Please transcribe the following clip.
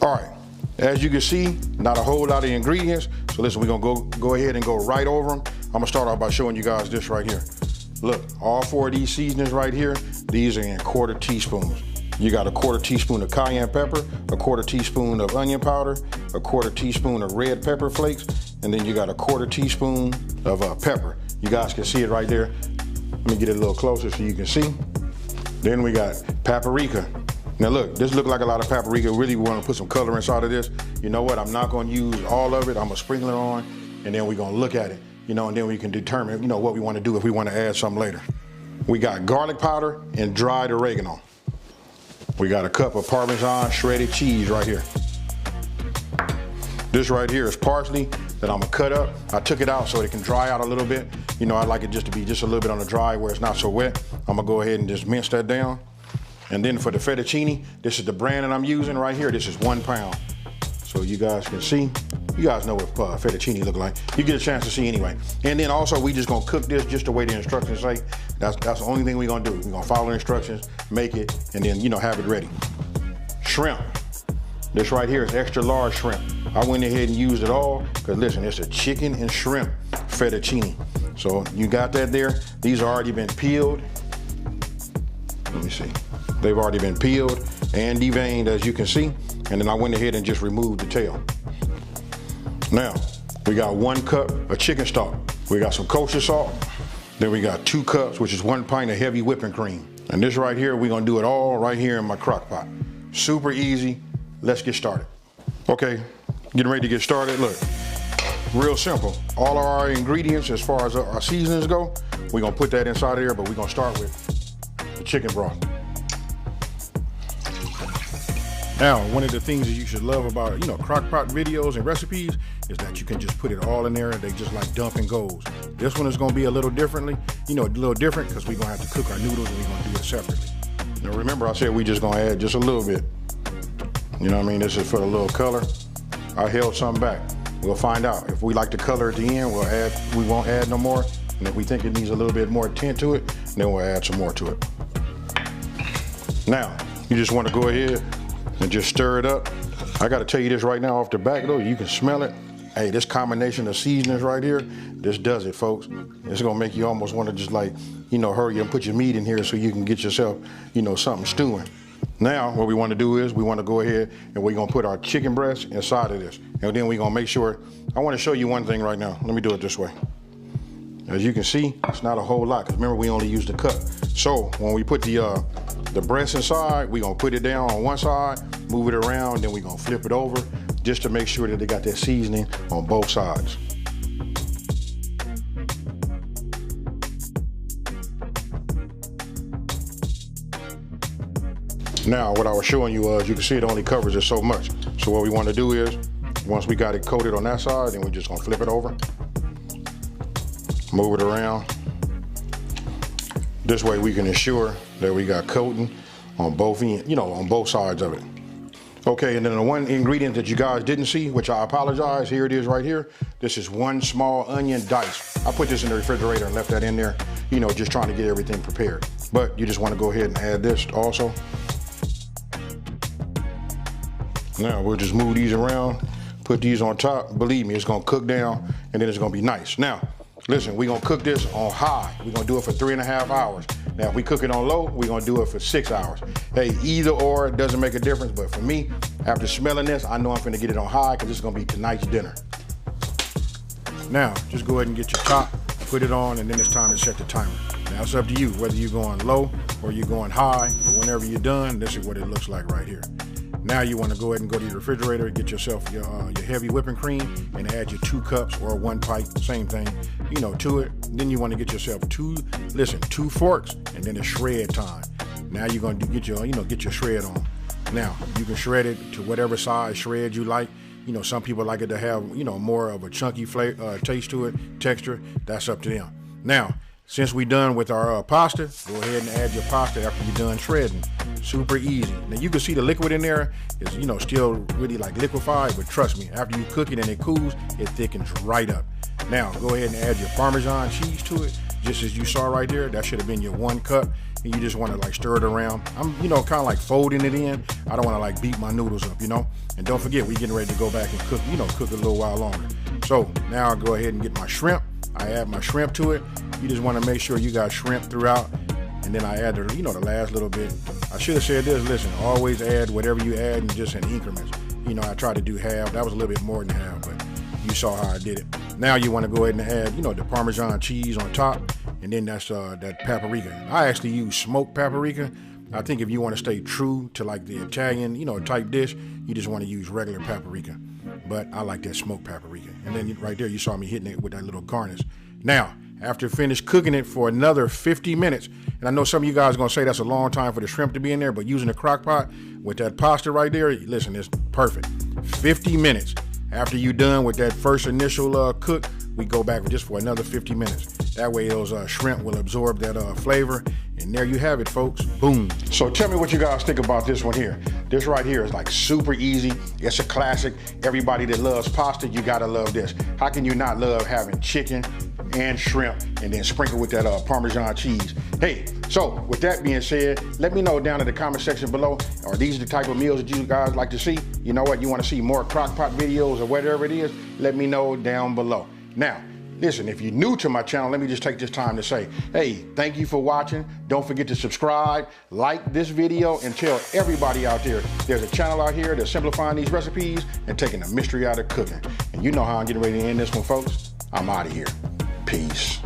All right, as you can see, not a whole lot of ingredients. So listen, we're gonna go ahead and go right over them. I'm gonna start off by showing you guys this right here. Look, all 4 of these seasonings right here, these are in 1/4 teaspoons. You got a 1/4 teaspoon of cayenne pepper, a 1/4 teaspoon of onion powder, a 1/4 teaspoon of red pepper flakes, and then you got a 1/4 teaspoon of pepper. You guys can see it right there. Let me get it a little closer so you can see. Then we got paprika. Now look, this look like a lot of paprika. Really want to put some color inside of this. You know what, I'm not gonna use all of it. I'm gonna sprinkle it on, and then we're gonna look at it, you know, and then we can determine, you know, what we want to do if we want to add something later. We got garlic powder and dried oregano. We got a cup of Parmesan shredded cheese right here. This right here is parsley that I'm gonna cut up. I took it out so it can dry out a little bit. You know, I like it just to be just a little bit on the dry where it's not so wet. I'm gonna go ahead and just mince that down. And then for the fettuccine, this is the brand that I'm using right here. This is 1 pound. So you guys can see, you guys know what fettuccine look like. You get a chance to see anyway. And then also we just gonna cook this just the way the instructions say. That's the only thing we're gonna do. We're gonna follow the instructions, make it, and then, you know, have it ready. Shrimp. This right here is extra large shrimp. I went ahead and used it all, because listen, it's a chicken and shrimp fettuccine. So you got that there. These have already been peeled. Let me see. They've already been peeled and deveined, as you can see. And then I went ahead and just removed the tail. Now, we got 1 cup of chicken stock. We got some kosher salt. Then we got 2 cups, which is 1 pint of heavy whipping cream. And this right here, we're gonna do it all right here in my crock pot. Super easy. Let's get started. Okay, getting ready to get started. Look, real simple. All of our ingredients, as far as our seasonings go, we're gonna put that inside of there, but we're gonna start with the chicken broth. Now, one of the things that you should love about, you know, crockpot videos and recipes is that you can just put it all in there and they just like dump and goes. This one is gonna be a little differently, you know, a little different because we're gonna have to cook our noodles and we're gonna do it separately. Now remember I said we just gonna add just a little bit. You know what I mean? This is for the little color. I held some back. We'll find out. If we like the color at the end, we won't add no more. And if we think it needs a little bit more tint to it, then we'll add some more to it. Now, you just wanna go ahead and just stir it up. I gotta tell you this right now off the back though, you can smell it. Hey, this combination of seasonings right here, this does it, folks. It's gonna make you almost wanna just like, you know, hurry and put your meat in here so you can get yourself, you know, something stewing. Now, what we wanna do is we wanna go ahead and we're gonna put our chicken breast inside of this. And then we're gonna make sure, I wanna show you one thing right now. Let me do it this way. As you can see, it's not a whole lot, because remember we only used a cup. So when we put the breast inside, we're gonna put it down on one side, move it around, then we're gonna flip it over just to make sure that they got that seasoning on both sides. Now, what I was showing you was, you can see it only covers it so much. So what we wanna do is, once we got it coated on that side, then we're just gonna flip it over, move it around. This way we can ensure that we got coating on both ends, you know, on both sides of it. Okay, and then the one ingredient that you guys didn't see, which I apologize, here it is right here. This is 1 small onion diced. I put this in the refrigerator and left that in there, you know, just trying to get everything prepared. But you just want to go ahead and add this also. Now we'll just move these around, put these on top. Believe me, it's gonna cook down and then it's gonna be nice. Now, listen, we're gonna cook this on high. We're gonna do it for 3.5 hours. Now, if we cook it on low, we're gonna do it for 6 hours. Hey, either or, it doesn't make a difference, but for me, after smelling this, I know I'm finna get it on high because it's gonna be tonight's dinner. Now, just go ahead and get your top, put it on, and then it's time to set the timer. Now, it's up to you, whether you're going low or you're going high, but whenever you're done, this is what it looks like right here. Now you want to go ahead and go to your refrigerator, get yourself your heavy whipping cream, and add your 2 cups or 1 pint, same thing, you know, to it. Then you want to get yourself 2 forks, and then it's shred time. Now you're going to get your shred on. Now you can shred it to whatever size shred you like. You know, some people like it to have, you know, more of a chunky taste to it, texture. That's up to them. Now, since we're done with our pasta, go ahead and add your pasta after you're done shredding. Super easy. Now you can see the liquid in there is, you know, still really like liquefied, but trust me, after you cook it and it cools, it thickens right up. Now go ahead and add your Parmesan cheese to it, just as you saw right there. That should have been your 1 cup. and you just want to like stir it around. I'm, you know, kind of like folding it in. I don't want to like beat my noodles up, you know. And don't forget, we're getting ready to go back and cook, you know, cook a little while longer. So now I'll go ahead and get my shrimp. I add my shrimp to it. You just want to make sure you got shrimp throughout. And then I add the, you know, the last little bit. I should have said this, listen, always add whatever you add and just in increments. You know, I tried to do half. That was a little bit more than half, but you saw how I did it. Now you want to go ahead and add, you know, the Parmesan cheese on top, and then that's that paprika. I actually use smoked paprika. I think if you want to stay true to like the Italian, you know, type dish, you just want to use regular paprika. But I like that smoked paprika. And then right there, you saw me hitting it with that little garnish. Now, after finished cooking it for another 50 minutes, and I know some of you guys are going to say that's a long time for the shrimp to be in there, but using the crock pot with that pasta right there, listen, it's perfect. 50 minutes. After you're done with that first initial cook, we go back just for another 50 minutes. That way those shrimp will absorb that flavor. And there you have it, folks. Boom. So tell me what you guys think about this one here. This right here is like super easy. It's a classic. Everybody that loves pasta, you gotta love this. How can you not love having chicken and shrimp and then sprinkle with that Parmesan cheese? Hey, so with that being said, let me know down in the comment section below, are these the type of meals that you guys like to see? You know what, you want to see more crockpot videos or whatever it is, let me know down below. Now, listen, if you're new to my channel, let me just take this time to say, hey, thank you for watching. Don't forget to subscribe, like this video, and tell everybody out there there's a channel out here that's simplifying these recipes and taking the mystery out of cooking. And you know how I'm getting ready to end this one, folks. I'm out of here. Peace.